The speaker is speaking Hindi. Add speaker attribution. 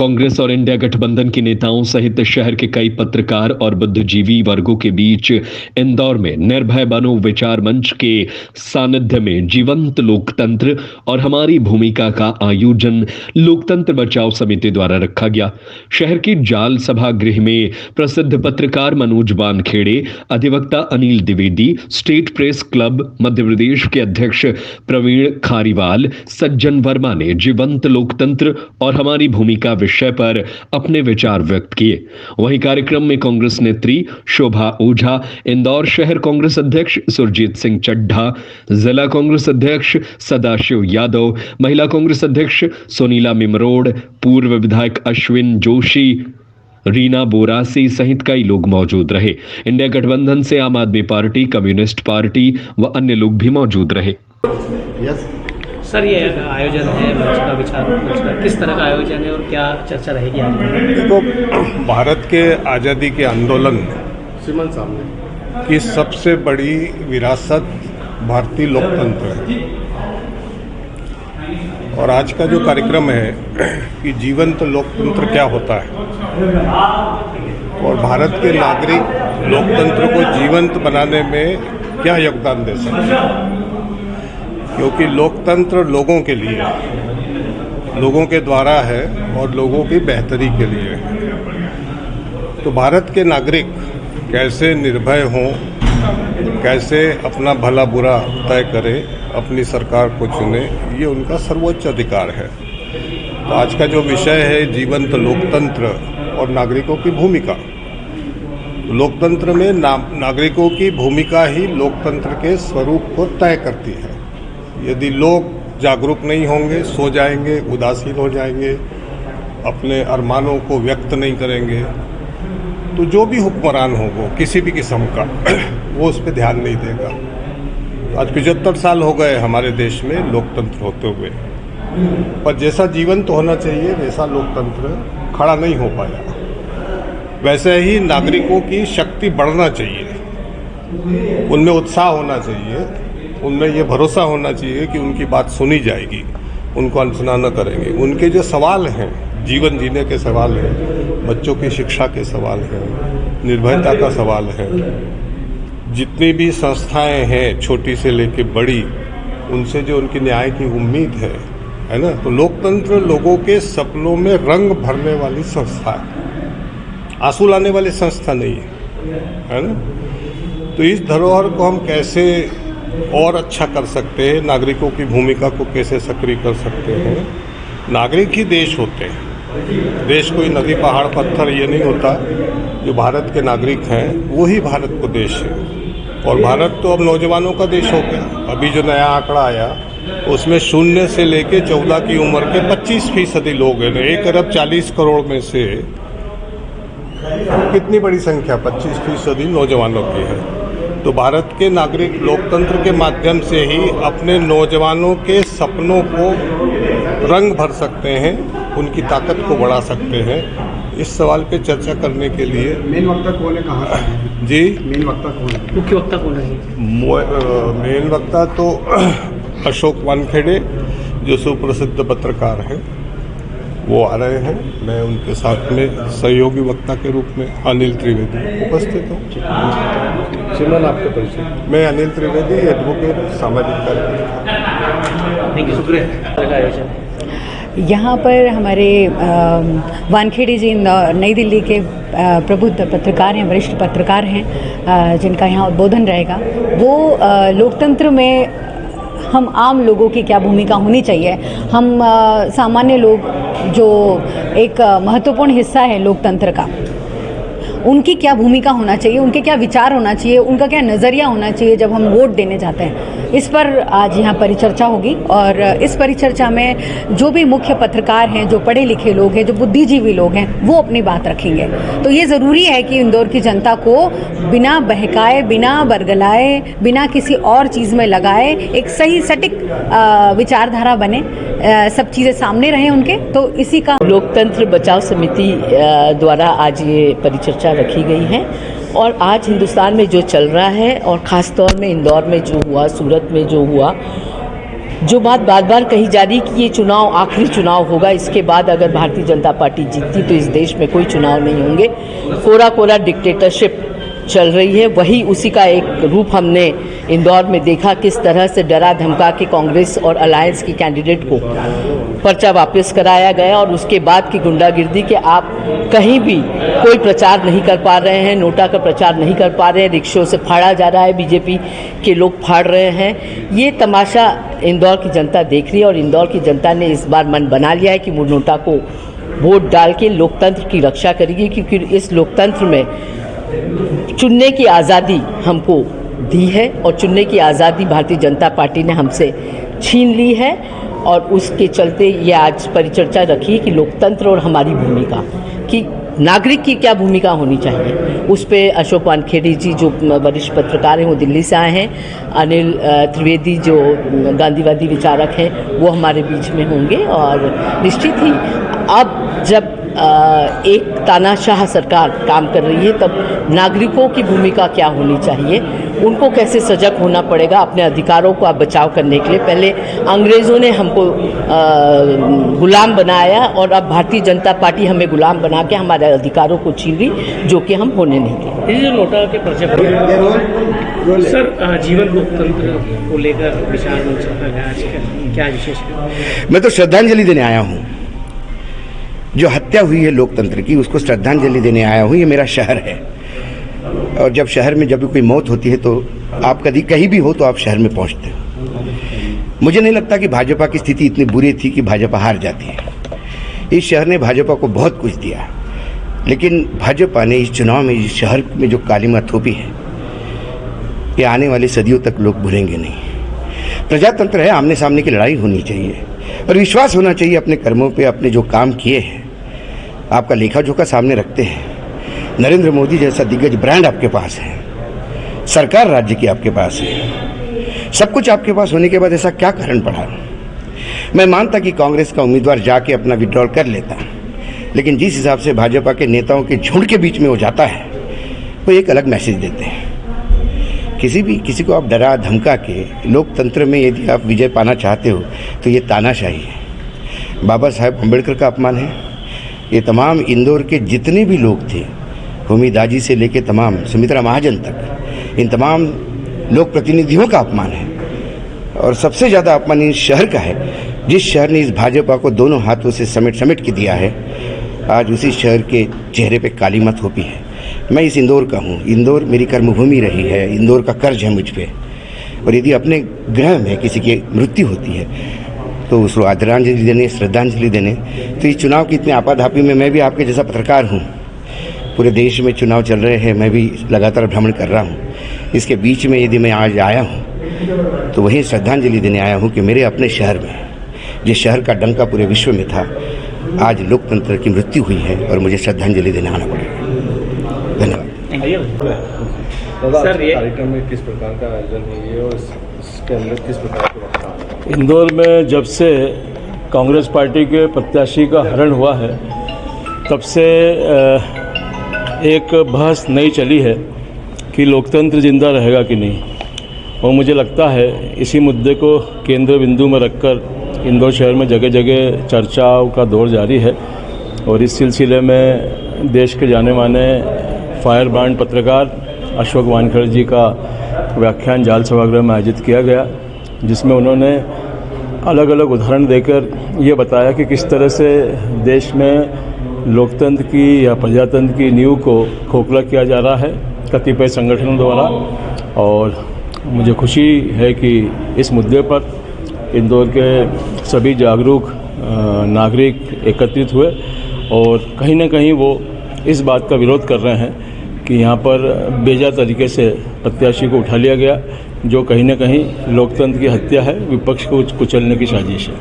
Speaker 1: कांग्रेस और इंडिया गठबंधन के नेताओं सहित शहर के कई पत्रकार और बुद्धिजीवी वर्गों के बीच इंदौर में निर्भय बनो विचार मंच के सानिध्य में जीवंत लोकतंत्र और हमारी भूमिका का आयोजन लोकतंत्र बचाओ समिति द्वारा रखा गया। शहर की जाल सभा गृह में प्रसिद्ध पत्रकार मनोज वानखेड़े, अधिवक्ता Anil Dwivedi, state press club Madhya Pradesh के अध्यक्ष प्रवीण खारीवाल, सज्जन वर्मा ने जीवंत लोकतंत्र और हमारी भूमिका विषय पर अपने विचार व्यक्त किए। वहीं कार्यक्रम में कांग्रेस नेत्री शोभा ओझा, इंदौर शहर कांग्रेस अध्यक्ष सुरजीत सिंह चड्ढा, जिला कांग्रेस अध्यक्ष सदाशिव यादव, महिला कांग्रेस अध्यक्ष सुनीला मिमरोड, पूर्व विधायक अश्विन जोशी, रीना बोरासी सहित कई लोग मौजूद रहे। इंडिया गठबंधन से आम आदमी पार्टी, कम्युनिस्ट पार्टी व अन्य लोग भी मौजूद रहे।
Speaker 2: सर, ये आयोजन है मंच का, विचार मंच का, किस तरह का आयोजन है और क्या चर्चा रहेगी आज?
Speaker 3: देखो, भारत के आज़ादी के आंदोलन की सबसे बड़ी विरासत भारतीय लोकतंत्र है। और आज का जो कार्यक्रम है कि जीवंत लोकतंत्र क्या होता है और भारत के नागरिक लोकतंत्र को जीवंत बनाने में क्या योगदान दे सकते हैं, क्योंकि लोकतंत्र लोगों के लिए, लोगों के द्वारा है और लोगों की बेहतरी के लिए है। तो भारत के नागरिक कैसे निर्भय हों, कैसे अपना भला बुरा तय करें, अपनी सरकार को चुने, ये उनका सर्वोच्च अधिकार है। तो आज का जो विषय है जीवंत लोकतंत्र और नागरिकों की भूमिका। लोकतंत्र में नागरिकों की भूमिका ही लोकतंत्र के स्वरूप को तय करती है। यदि लोग जागरूक नहीं होंगे, सो जाएंगे, उदासीन हो जाएंगे, अपने अरमानों को व्यक्त नहीं करेंगे, तो जो भी हुक्मरान हो वो किसी भी किस्म का वो उस पर ध्यान नहीं देगा। आज 75 साल हो गए हमारे देश में लोकतंत्र होते हुए, पर जैसा जीवंत होना चाहिए वैसा लोकतंत्र खड़ा नहीं हो पाया। वैसे ही नागरिकों की शक्ति बढ़ना चाहिए, उनमें उत्साह होना चाहिए, उनमें ये भरोसा होना चाहिए कि उनकी बात सुनी जाएगी, उनको अनसुना न करेंगे। उनके जो सवाल हैं, जीवन जीने के सवाल हैं, बच्चों की शिक्षा के सवाल हैं, निर्भयता का सवाल है, जितनी भी संस्थाएं हैं छोटी से लेके बड़ी, उनसे जो उनकी न्याय की उम्मीद है ना। तो लोकतंत्र लोगों के सपनों में रंग भरने वाली संस्था है, आंसू लाने वाली संस्था नहीं है ना। तो इस धरोहर को हम कैसे और अच्छा कर सकते हैं, नागरिकों की भूमिका को कैसे सक्रिय कर सकते हैं। नागरिक ही देश होते हैं। देश कोई नदी पहाड़ पत्थर ये नहीं होता। जो भारत के नागरिक हैं वही भारत को देश है। और भारत तो अब नौजवानों का देश हो गया। अभी जो नया आंकड़ा आया उसमें 0 से लेके 14 की उम्र के 25% लोग हैं। 1 अरब 40 करोड़ में से कितनी बड़ी संख्या 25% नौजवानों की है। तो भारत के नागरिक लोकतंत्र के माध्यम से ही अपने नौजवानों के सपनों को रंग भर सकते हैं, उनकी ताकत को बढ़ा सकते हैं। इस सवाल पे चर्चा करने के लिए
Speaker 4: मेन वक्ता कौन है, कहाँ
Speaker 3: जी
Speaker 4: मेन वक्ता कौन है,
Speaker 2: मुख्य वक्ता कौन है?
Speaker 3: मेन वक्ता तो अशोक वानखेड़े जो सुप्रसिद्ध पत्रकार हैं वो आ रहे हैं। मैं उनके साथ में सहयोगी वक्ता के रूप में अनिल त्रिवेदी उपस्थित हूँ।
Speaker 4: सिमरन, आपका परिचय?
Speaker 3: मैं अनिल त्रिवेदी, एडवोकेट, सामाजिक कार्यकर्ता।
Speaker 2: Thank you.
Speaker 5: यहाँ पर हमारे वानखेड़े जी नई दिल्ली के प्रबुद्ध पत्रकार हैं, वरिष्ठ पत्रकार हैं, जिनका यहाँ उद्बोधन रहेगा। वो लोकतंत्र में हम आम लोगों की क्या भूमिका होनी चाहिए, हम सामान्य लोग जो एक महत्वपूर्ण हिस्सा है लोकतंत्र का, उनकी क्या भूमिका होना चाहिए, उनके क्या विचार होना चाहिए, उनका क्या नज़रिया होना चाहिए जब हम वोट देने जाते हैं। इस पर आज यहाँ परिचर्चा होगी। और इस परिचर्चा में जो भी मुख्य पत्रकार हैं, जो पढ़े लिखे लोग हैं, जो बुद्धिजीवी लोग हैं, वो अपनी बात रखेंगे। तो ये ज़रूरी है कि इंदौर की जनता को बिना बहकाए, बिना बरगलाए, बिना किसी और चीज़ में लगाए एक सही सटीक विचारधारा बने, सब चीज़ें सामने रहें उनके। तो इसी का
Speaker 6: लोकतंत्र बचाओ समिति द्वारा आज ये परिचर्चा रखी गई है। और आज हिंदुस्तान में जो चल रहा है और ख़ास तौर में इंदौर में जो हुआ, सूरत में जो हुआ, जो बात बार बार कही जा रही कि ये चुनाव आखिरी चुनाव होगा, इसके बाद अगर भारतीय जनता पार्टी जीतती तो इस देश में कोई चुनाव नहीं होंगे, कोरा कोरा डिक्टेटरशिप चल रही है, वही उसी का एक रूप हमने इंदौर में देखा। किस तरह से डरा धमका के कांग्रेस और अलायंस की कैंडिडेट को पर्चा वापस कराया गया और उसके बाद की गुंडागिर्दी के आप कहीं भी कोई प्रचार नहीं कर पा रहे हैं, नोटा का प्रचार नहीं कर पा रहे हैं, रिक्शों से फाड़ा जा रहा है, बीजेपी के लोग फाड़ रहे हैं। ये तमाशा इंदौर की जनता देख रही है और इंदौर की जनता ने इस बार मन बना लिया है कि वो नोटा को वोट डाल के लोकतंत्र की रक्षा करेगी, क्योंकि इस लोकतंत्र में चुनने की आज़ादी हमको दी है और चुनने की आज़ादी भारतीय जनता पार्टी ने हमसे छीन ली है। और उसके चलते ये आज परिचर्चा रखी कि लोकतंत्र और हमारी भूमिका, कि नागरिक की क्या भूमिका होनी चाहिए, उस पे अशोक वानखेड़े जी जो वरिष्ठ पत्रकार हैं वो दिल्ली से आए हैं, अनिल त्रिवेदी जो गांधीवादी विचारक हैं वो हमारे बीच में होंगे। और निश्चित ही अब जब एक तानाशाह सरकार काम कर रही है तब नागरिकों की भूमिका क्या होनी चाहिए, उनको कैसे सजग होना पड़ेगा अपने अधिकारों का बचाव करने के लिए। पहले अंग्रेज़ों ने हमको गुलाम बनाया और अब भारतीय जनता पार्टी हमें गुलाम बना के हमारे अधिकारों को छीन रही, जो कि हम होने नहीं देंगे।
Speaker 2: ये जो नोटा के पर्चे सर, जीवन लोकतंत्र को लेकर विचार मंच आज क्या विशेष है?
Speaker 7: मैं तो श्रद्धांजलि देने आया हूँ। जो हत्या हुई है लोकतंत्र की, उसको श्रद्धांजलि देने आया हूँ। ये मेरा शहर है और जब शहर में जब भी कोई मौत होती है तो आप कभी कहीं भी हो तो आप शहर में पहुँचते हो। मुझे नहीं लगता कि भाजपा की स्थिति इतनी बुरी थी कि भाजपा हार जाती है। इस शहर ने भाजपा को बहुत कुछ दिया, लेकिन भाजपा ने इस चुनाव में इस शहर में जो कालिमा थोपी है, ये आने वाली सदियों तक लोग भूलेंगे नहीं। प्रजातंत्र है, आमने सामने की लड़ाई होनी चाहिए और विश्वास होना चाहिए अपने कर्मों पे, अपने जो काम किए हैं आपका लेखा जोखा सामने रखते हैं। नरेंद्र मोदी जैसा दिग्गज ब्रांड आपके पास है, सरकार राज्य की आपके पास है, सब कुछ आपके पास होने के बाद ऐसा क्या कारण पड़ा? मैं मानता कि कांग्रेस का उम्मीदवार जाके अपना विड्रॉल कर लेता, लेकिन जिस हिसाब से भाजपा के नेताओं के झुंड के बीच में वो जाता है वो एक अलग मैसेज देते हैं। किसी को आप डरा धमका के लोकतंत्र में यदि आप विजय पाना चाहते हो तो ये तानाशाही है, बाबा साहेब अम्बेडकर का अपमान है, ये तमाम इंदौर के जितने भी लोग थे, होमी दाजी से लेके तमाम सुमित्रा महाजन तक, इन तमाम लोक प्रतिनिधियों का अपमान है। और सबसे ज़्यादा अपमान इस शहर का है, जिस शहर ने इस भाजपा को दोनों हाथों से समेट के दिया है, आज उसी शहर के चेहरे पे काली मत थोपी है। मैं इस इंदौर का हूँ, इंदौर मेरी कर्मभूमि रही है, इंदौर का कर्ज है मुझ पे, और यदि अपने ग्रह में किसी की मृत्यु होती है तो उसको आदरांजलि देने, श्रद्धांजलि देने, तो इस चुनाव की इतने आपाधापी में मैं भी आपके जैसा पत्रकार हूँ, पूरे देश में चुनाव चल रहे हैं, मैं भी लगातार भ्रमण कर रहा हूँ, इसके बीच में यदि मैं आज आया हूँ तो वही श्रद्धांजलि देने आया हूँ कि मेरे अपने शहर में, जिस शहर का डंका पूरे विश्व में था, आज लोकतंत्र की मृत्यु हुई है और मुझे श्रद्धांजलि देने आना पड़ेगा। धन्यवाद।
Speaker 2: सर, ये
Speaker 4: कार्यक्रम में किस प्रकार का आयोजन है ये और इसके अंदर किस प्रकार के वक्ता?
Speaker 8: इंदौर में जब से कांग्रेस पार्टी के प्रत्याशी का हरण हुआ है तब से एक बहस नई चली है कि लोकतंत्र जिंदा रहेगा कि नहीं, और मुझे लगता है इसी मुद्दे को केंद्र बिंदु में रखकर इंदौर शहर में जगह जगह चर्चाओं का दौर जारी है। और इस सिलसिले में देश के जाने माने फायर ब्रांड पत्रकार अशोक वानखेड़े जी का व्याख्यान जाल सभागृह में आयोजित किया गया, जिसमें उन्होंने अलग अलग उदाहरण देकर ये बताया कि किस तरह से देश में लोकतंत्र की या प्रजातंत्र की नींव को खोखला किया जा रहा है कतिपय संगठनों द्वारा। और मुझे खुशी है कि इस मुद्दे पर इंदौर के सभी जागरूक नागरिक एकत्रित हुए और कहीं ना कहीं वो इस बात का विरोध कर रहे हैं कि यहाँ पर बेजा तरीके से प्रत्याशी को उठा लिया गया, जो कहीं ना कहीं लोकतंत्र की हत्या है, विपक्ष को कुचलने की साजिश है।